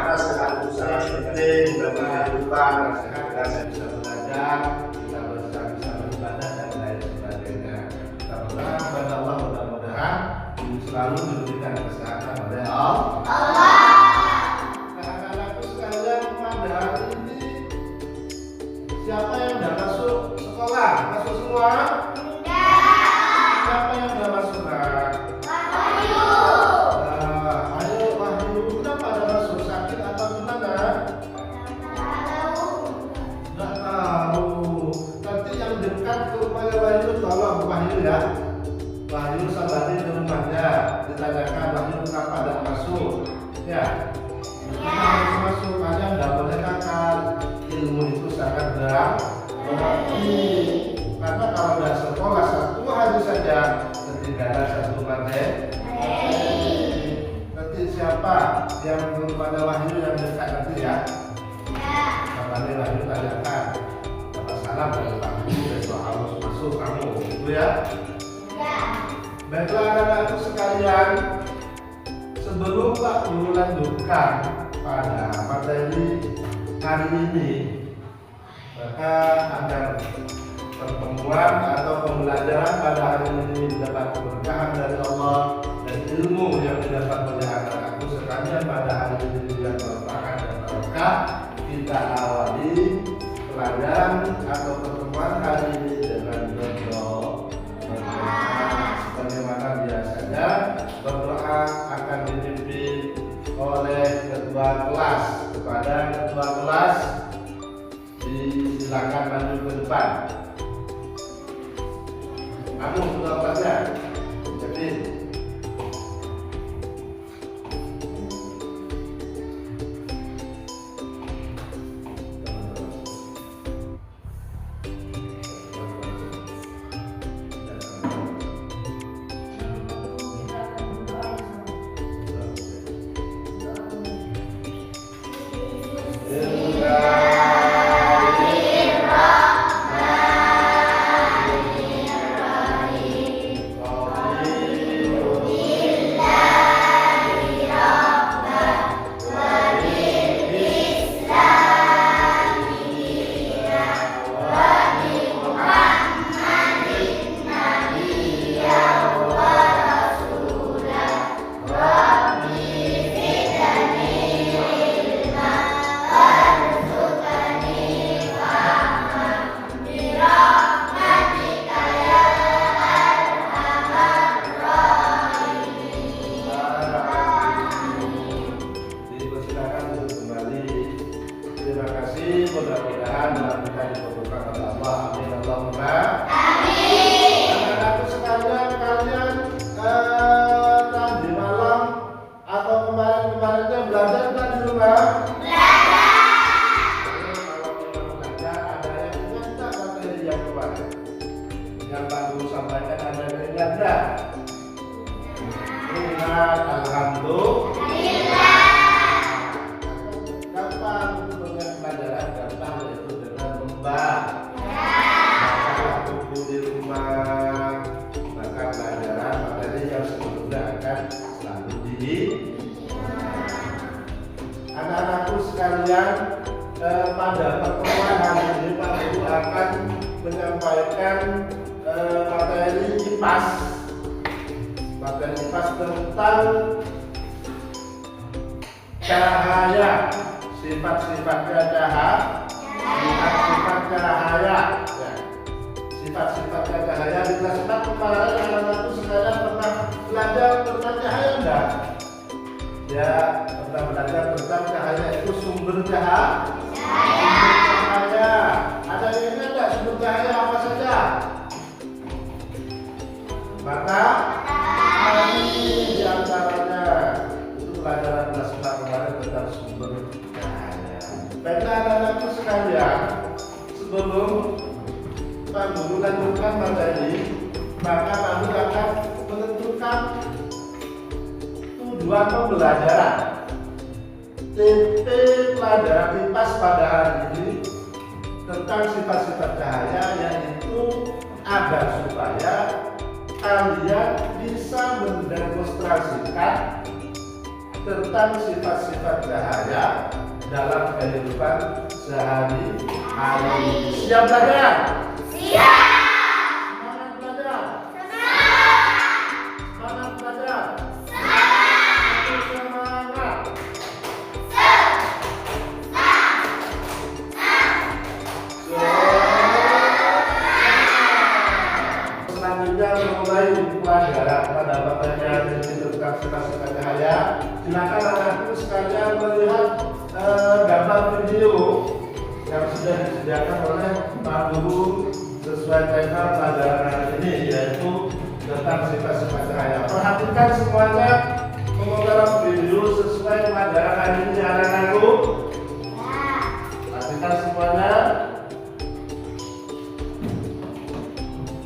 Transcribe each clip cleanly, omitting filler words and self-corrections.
atas keharusan penting mudah-mudahan lupa sehat saya bisa belajar, kita bisa beribadah dan lain sebagainya. Kita berdoa kepada Allah mudah-mudahan selalu diberikan kesehatan oleh Allah. Anak-anakku sekalian, pada hari ini siapa yang sudah masuk sekolah? Masuk semua? Siapa yang sudah masuk? Ayo Wahyu, kenapa ada masuk? Sakit atau gimana? Nggak tahu. Nanti yang dekat ke rumahnya Wahyu tolong Wahyu ya. Wahyu sabari di rumahnya, ditanyakan Wahyu kenapa ada masuk? Ya. Kita harus masuk, aja nggak boleh nakal. Ilmu itu sangat berarti. Karena kalau sudah sekolah satu hari saja, ketinggalan satu materi. Nanti siapa yang belum pada Wahyu yang dekat nanti ya? Kabarnya Wahyu tanyakan. Kata salam dari Pak Guru, besok harus masuk kamu, gitu ya? Baiklah anak-anakku sekalian, sebelum Pak Guru lanjutkan pada materi hari ini, maka agar pertemuan atau pembelajaran pada hari ini mendapat keberkahan dari Allah dan ilmu yang didapat oleh anak-anakku sekalian pada hari ini yang merupakan dan barokah, kita awali pelajaran atau pertemuan hari ini dengan berdoa. Sebagaimana biasanya berdoa akan dipimpin oleh ketua kelas. Kepada ketua kelas disilakan maju ke depan. Kamu ketua kelasnya, jadi mudah-mudahan dalam kita diberkahi oleh Allah. Amin Allahumma amin. Anak-anakku sekalian, kalian tadi malam atau kemarin-kemarinnya belajar di rumah? Kalau memang belajar, ada yang ingat tak materi yang kemarin? Yang Pak Guru sampaikan ada yang ingat tak? Ingat, alhamdulillah. Anak-anakku sekalian, pada pertemuan hari ini Pak Guru akan menyampaikan materi IPAS. Materi IPAS tentang cahaya, sifat-sifatnya cahaya, sifat-sifatnya cahaya. Di kelas 4 kemarin anak-anakku sekalian pernah belajar tentang cahaya enggak? Ya, pernah belajar tentang cahaya itu sumber cahaya. Ada yang ingat enggak sumber cahaya apa saja? Matahari di antaranya. Itu pelajaran kelas 4 kemarin tentang sumber cahaya. Baiklah anak-anakku sekalian, sebelum Pak Guru lanjutkan materi, maka Pak Guru akan menentukan tujuan pembelajaran. TP pelajaran IPAS pada hari ini tentang sifat-sifat cahaya, yaitu agar supaya kalian bisa mendemonstrasikan menginformasikan tentang sifat-sifat cahaya dalam kehidupan sehari-hari. Siap belajar? Siap. Semangat belajar? Semangat belajar? Semangat. Selanjutnya memulai pelajaran pada bagian tentang sifat-sifat cahaya. Silakan anakku sekalian melihat gambar video yang sudah disediakan oleh Pak Guru sesuai tema pelajaran hari ini, yaitu tentang sifat-sifat cahaya. Perhatikan semuanya menggarap video sesuai pelajaran hari ini, anak-anakku. Perhatikan semuanya.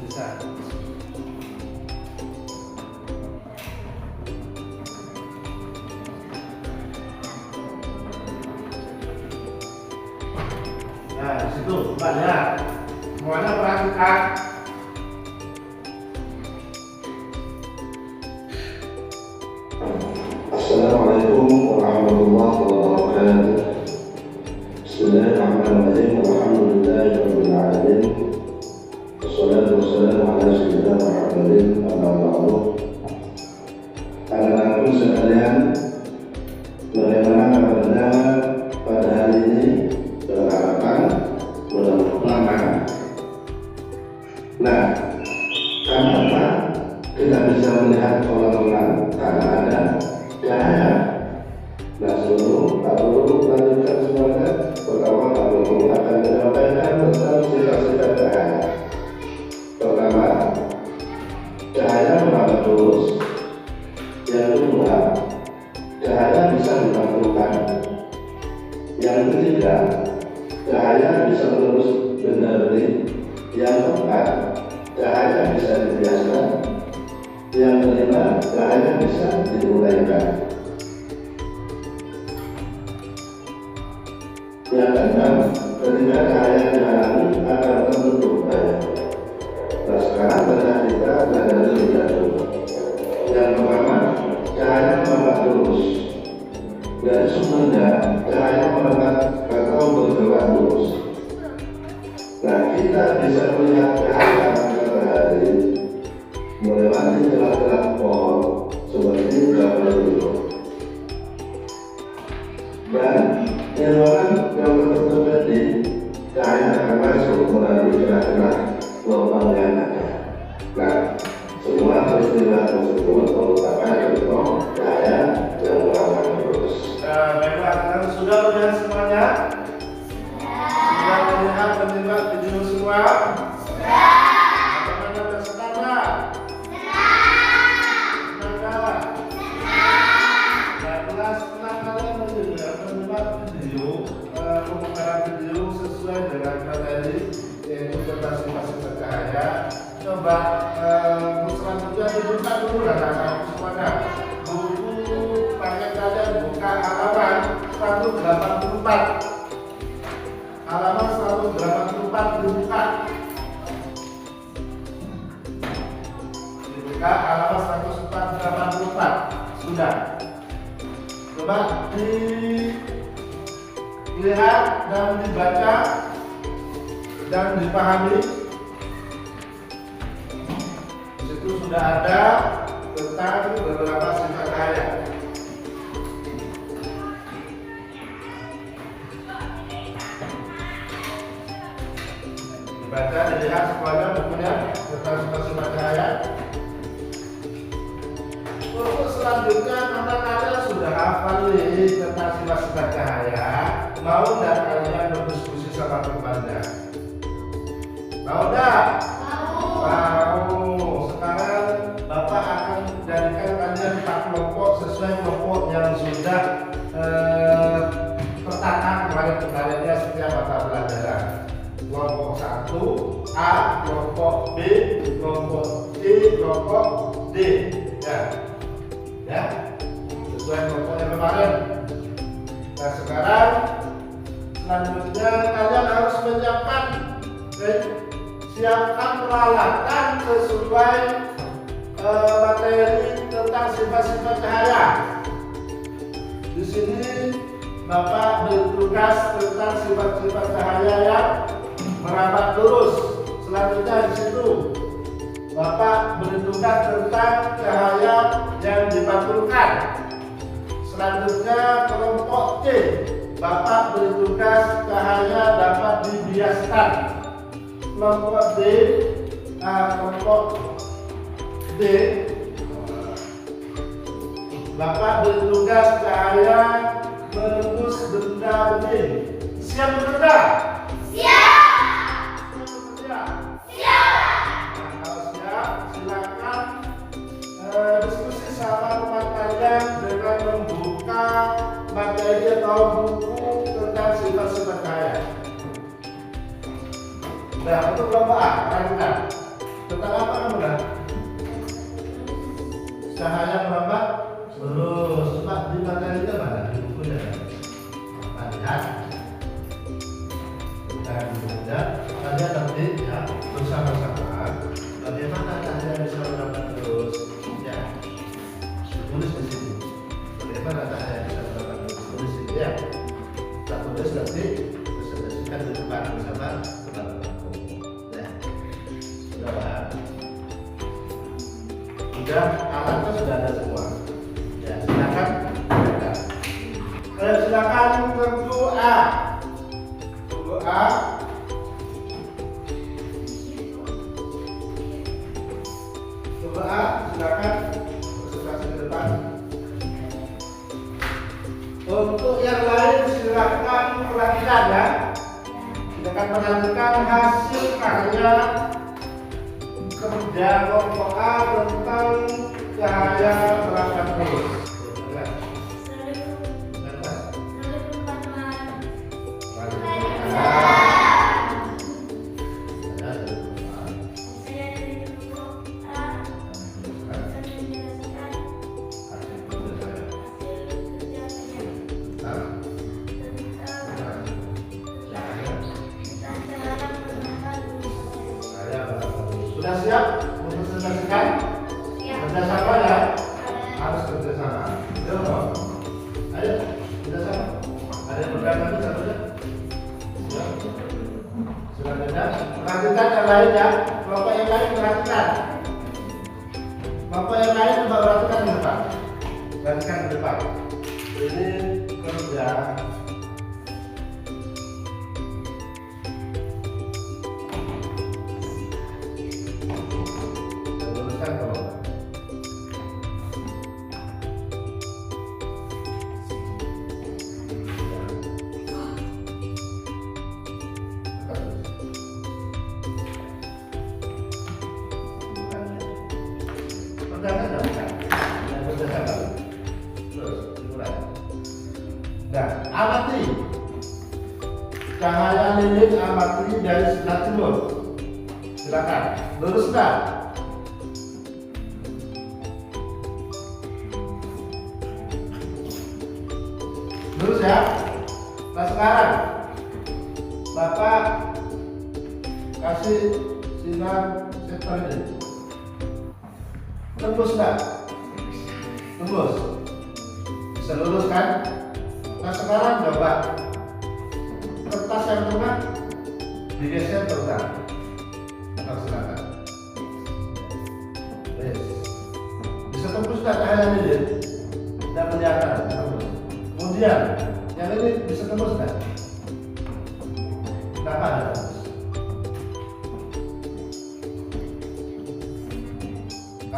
Bisa. Nah, di situ banyak. Semuanya perhatikan. Assalamualaikum warahmatullahi wabarakatuh. Bismillahirrahmanirrahim. Alhamdulillahirabbil alamin. Wassalatu wassalamu ala sayyidina Muhammadin amma ba'du. Anak-anakku sekalian, bagaimana kabarnya pada hari ini? Berharapan mudah-mudahan. Nah, kenapa kita bisa melihat orang-orang? Karena ada cahaya. Nah, sebelum Pak Guru melanjutkan semuanya, pertama Pak Guru akan menyampaikan tentang sifat-sifat cahaya. Pertama, cahaya merambat lurus. Yang kedua, cahaya bisa dipantulkan. Yang ketiga, cahaya bisa terus berlari. Yang keempat, cahaya bisa dibiaskan. Yang kelima, cahaya bisa diuraikan. Yang keenam, ketika cahaya dihalangi akan tertutup cahaya. Nah, sekarang kita belajar lebih dahulu. Yang pertama, cahaya merambat lurus. Dari sumbernya, cahaya merambat atau bergerak lurus. Nah, kita bisa melihat cahaya matahari melewati celah-celah pohon seperti gambar itu. Dan ruangan yang tertutup tadi, cahaya akan masuk melalui celah-celah lubang yang ada. Nah, semua peristiwa tersebut merupakan contoh cahaya yang merambat lurus. Baiklah, kalian sudah melihat semuanya? Sudah melihat menyimak video semua? Bagaimana bersemangat? Semangat. Baiklah, setelah kalian menyimak video, pembukaan video sesuai dengan materi yaitu tentang sifat-sifat cahaya. Coba selanjutnya dibuka dulu anak-anak semuanya. Buku paket kalian buka halaman 184. Halaman 184 dibuka. Dibuka halaman 184. Sudah. Coba dilihat dan dibaca dan dipahami. Di situ sudah ada tentang beberapa sifat cahaya. Dibaca, dilihat semuanya bukunya tentang sifat-sifat cahaya. Untuk selanjutnya, karena kalian sudah hafal nih tentang sifat-sifat cahaya, mau nggak kalian berdiskusi sama temannya? Mau nggak? Mau. Sekarang Bapak akan jadikan kalian 4 kelompok sesuai kelompok yang sudah tertata kemarin-kemarinnya setiap mata pelajaran. Kelompok 1 A, kelompok B, kelompok C, kelompok D. Ya, sesuai kelompok yang kemarin. Nah, sekarang selanjutnya kalian harus menyiapkan siapkan peralatan sesuai materi tentang tentang sifat-sifat cahaya. Di sini Bapak bertugas tentang sifat-sifat cahaya yang merambat lurus. Selanjutnya di situ Bapak bertugas tentang cahaya yang dipantulkan. Selanjutnya kelompok C, Bapak bertugas cahaya dapat dibiaskan. Kelompok D, Bapak bertugas cahaya menembus benda bening. Siap bekerja? Siap. Nah, kalau siap, silakan diskusi sama teman kalian dengan membuka materi atau buku tentang sifat-sifat cahaya. Nah, untuk kelompok A, ragukan. Tentang apa kamu kan? Cahaya merambat lurus. Coba di materinya mana? Di bukunya. Nah, lihat. Dan kemudian kalian nanti ya bersama-sama bagaimana cahaya bisa merambat lurus. Ya, tulis di sini. Bagaimana cahaya bisa merambat lurus? Tulis di sini ya. Kita tulis nanti presentasikan di depan bersama teman-teman. Sudah, alatnya sudah ada semua. Ya, silakan. Silakan tentu A. Tunggu A. Tunggu A, silakan presentasi ke depan. Untuk yang lain silakan perhatikan ya. Silakan perhatikan hasil karya kerja kelompok A tentang cahaya merambat lurus. Sudah siap mempresentasikan? Kerjasama ya? Harus kerjasama. Ayo, kerjasama. Ada yang bergerak nanti satunya? Sudah beda. Perhatikan yang lain ya. Kelompok yang lain perhatikan. Kelompok yang lain coba perhatikan ke depan. Perhatikan ke depan. Ini kerja. Nah, amati cahaya lilin, amati dari sebelah timur. Silakan luruskan. Lurus ya. Nah sekarang Bapak kasih sinar sektor ini. Tembus enggak? Tembus. Bisa lurus kan? Nah sekarang coba kertas yang tengah digeser ke belakang. Nah, silakan. Bisa tembus enggak cahaya lilin? Tidak kelihatan. Kemudian yang ini bisa tembus enggak? Kenapa ada tembus?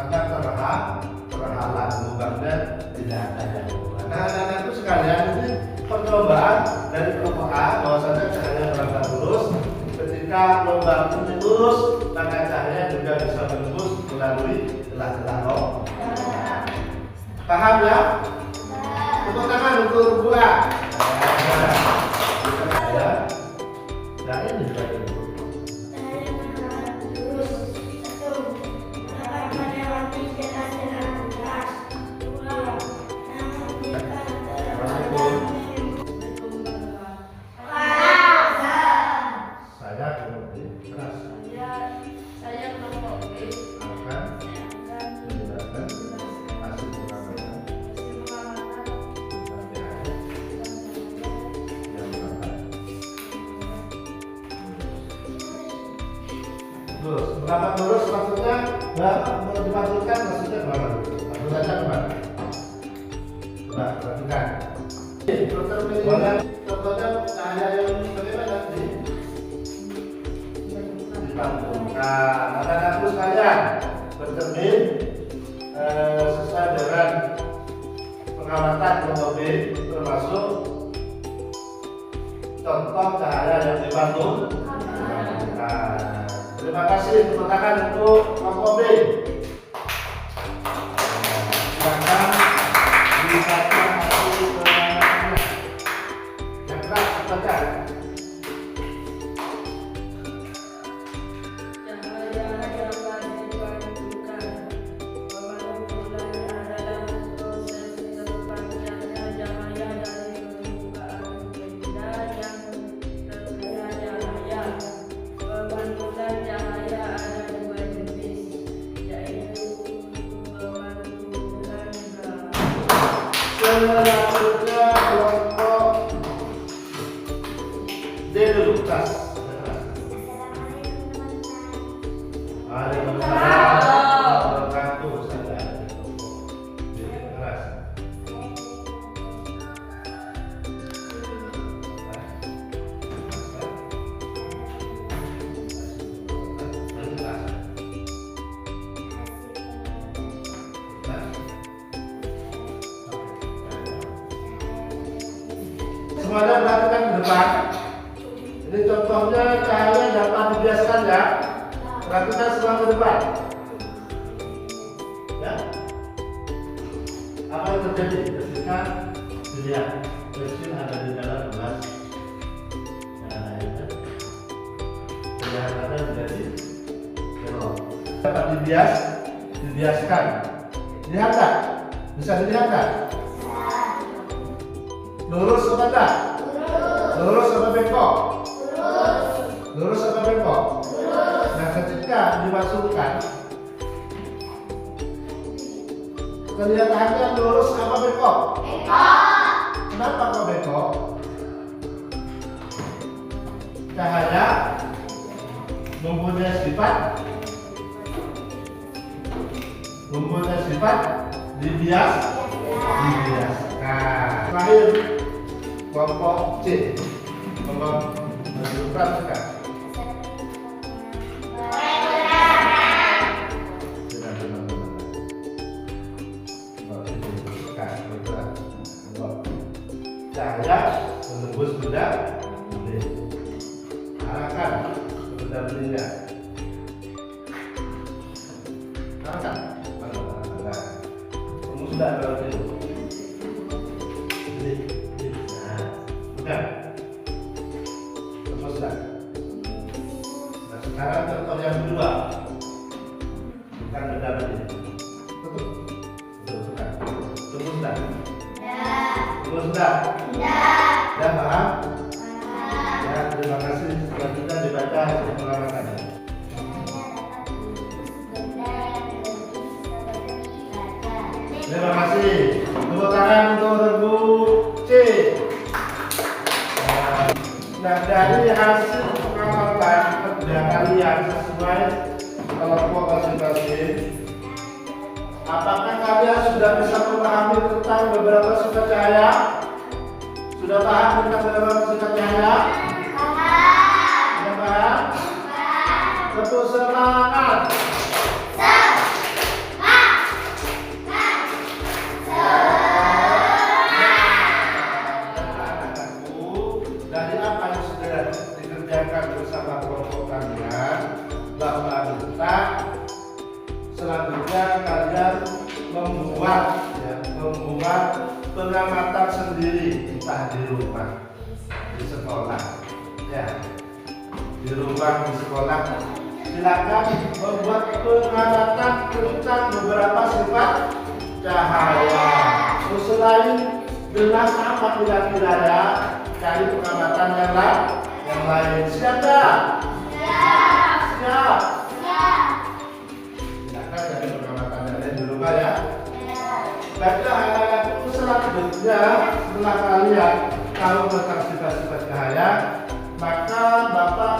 Karena terhalang lubangnya tidak ada yang keluar. Nah, anak-anak itu sekalian ini percobaan dari kelompok A bahwasanya cahaya merambat lurus. Ketika lubang ini lurus, maka cahaya juga bisa menembus melalui celah-celah lubang. Paham ya? Tepuk tangan untuk buah. Nah ini juga itu. Saya kelompok B akan menjelaskan hasil Pendapat lurus maksudnya mau dimasukkan maksudnya kemana? Langsung saja kemana? Coba perhatikan. Contohnya cahaya yang bagaimana sih? Dipantulkan. Anak-anakku sekalian bercermin sesuai dengan pengamatan kelompok B, termasuk contoh cahaya yang dipantulkan. Terima kasih, tepuk tangan untuk kelompok B. Silakan dibaca hasil pengamatan yang keras baca. Selanjutnya kelompok D dulu, kelas. Waalaikumsalam wabarakatuh. Saya kelas. Semuanya perhatikan ke depan. Ini contohnya cahaya dapat dibiaskan ya. Perhatikan semua ke depan. Ya. Apa yang terjadi ketika dilihat mesin ada di dalam gelas? Nah, itu kelihatannya menjadi belok. Dapat dibiaskan. Lihat tak? Bisa dilihat tak? Lurus apa enggak? Lurus apa bengkok? Lurus apa bengkok? Nah, ketika dimasukkan kelihatannya lurus apa bengkok? Kenapa kok bengkok? Cahaya mempunyai sifat dibiaskan. Terakhir kelompok C, menunjukkan cahaya menembus benda arahkan ke benda benda. Arahkan. Kamu sudah berapa itu? Nah, terus sudah. Nah, sekarang contoh yang kedua, bukan benda benda. Tunggu sudah. Tunggu sudah. Ya paham? Ya, terima kasih. Selanjutnya dibaca hasil pengamatannya. Terima kasih. Tepuk tangan untuk regu C. Nah, dari hasil pengamatan kerja kalian sesuai kelompok masing-masing, apakah kalian sudah bisa memahami tentang beberapa sifat cahaya? Sudah paham tentang beberapa sifat cahaya? Sudah paham? Tepuk semangat. Dari apa yang sudah dikerjakan bersama kelompok kalian, Bapak minta selanjutnya kalian membuat pengamatan sendiri, entah di rumah, di sekolah, ya, di rumah, di sekolah. Silakan membuat pengamatan tentang beberapa sifat cahaya. Selain gelas apa kira-kira ya? Cari pengamatan yang lain. Siap tak? Siap. Silakan cari pengamatan yang lain di rumah ya. Baca itu selanjutnya setelah kalian tahu tentang sifat-sifat cahaya, maka Bapak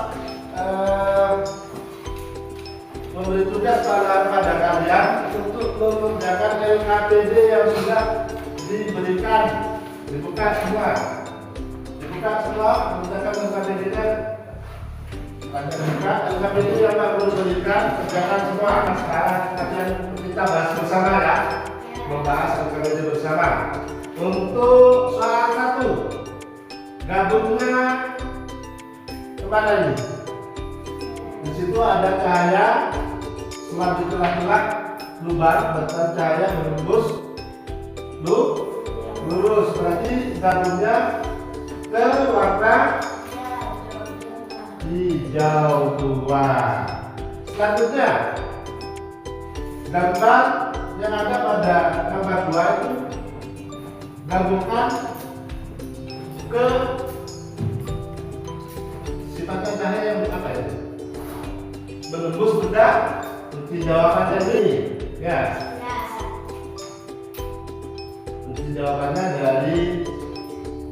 memberi tugas pada kalian untuk mengerjakan LKPD yang sudah diberikan. Dibuka semua mengerjakan LKPD-nya. Buka LKPD yang baru diberikan, kerjakan semua. Sekarang kalian kita bahas bersama ya, membahas LKPD bersama. Untuk soal 1, gabungnya kemana ini? Di situ ada cahaya, setelah di celah-celah lubang, berarti cahaya menembus lurus. Berarti gabungnya ke warna hijau tua. Selanjutnya, gambar yang ada pada gambar 2 itu gabungkan ke sifatnya cahaya yang apa ya? Menembus benda. Kunci jawabannya ini ya. Kunci jawabannya dari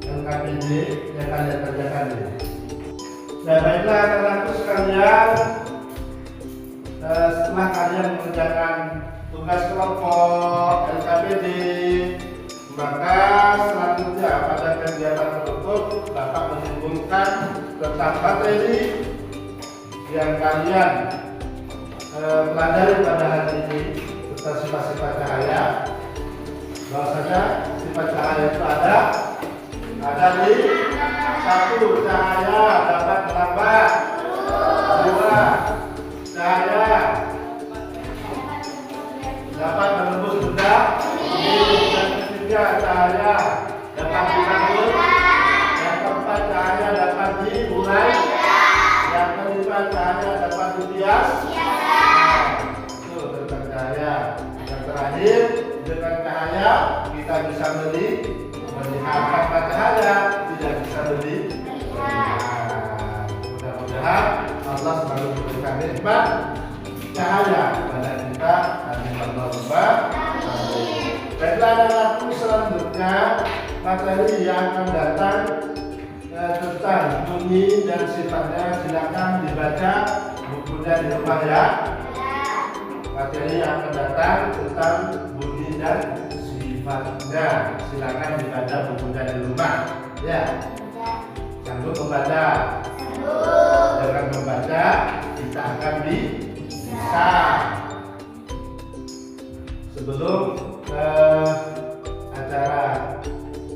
LKPD yang kalian kerjakan ini. Nah, baiklah anak-anakku sekalian, setelah kalian mengerjakan tugas kelompok LKPD, maka selanjutnya pada kegiatan tersebut Bapak menyimpulkan tentang materi yang kalian pelajari pada hari ini tentang sifat-sifat cahaya. Bahwasanya sifat cahaya itu ada di 1, cahaya dapat melambat. 2, cahaya dapat menembus benda. Yang ketiga, cahaya dapat ditampung. Yang keempat, cahaya dapat dimulai. Yang kelima, cahaya dapat dibias. Itu tentang cahaya. Yang terakhir, dengan cahaya kita bisa melihat. Tanpa cahaya tidak bisa melihat. Mudah-mudahan Allah selalu memberikan nikmat cahaya pada kita. Amin Allahumma amin. Baiklah anak-anakku, selanjutnya materi yang akan datang tentang bunyi dan sifatnya, silakan dibaca bukunya di rumah ya. Materi yang akan datang tentang bunyi dan sifatnya, silakan dibaca bukunya di rumah ya. Sanggup membaca? Dengan membaca kita akan bisa. Sebelum acara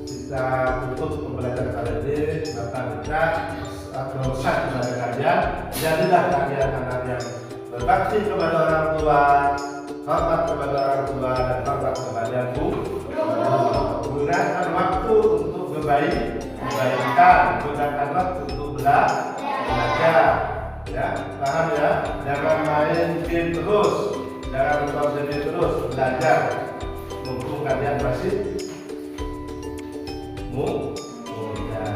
kita tutup pembelajaran kali ini, Bapak minta atau pesan kepada kalian, jadilah kalian anak yang berbakti kepada orang tua, hormat kepada orang tua, dan hormat kepada guru. Gunakan waktu untuk kebaikan, gunakan waktu untuk belajar. Ya, paham ya? Jangan main game terus, jangan nonton TV terus, belajar. Mumpung kalian masih muda.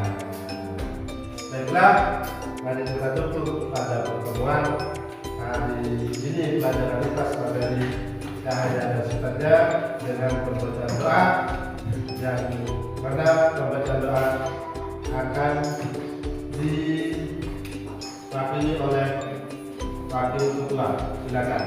Baiklah, mari kita tutup pada pertemuan hari ini pelajaran lintas materi cahaya dan sifatnya dengan pembacaan doa, yang mana pembacaan doa akan diwakili oleh wakil ketua. Silakan.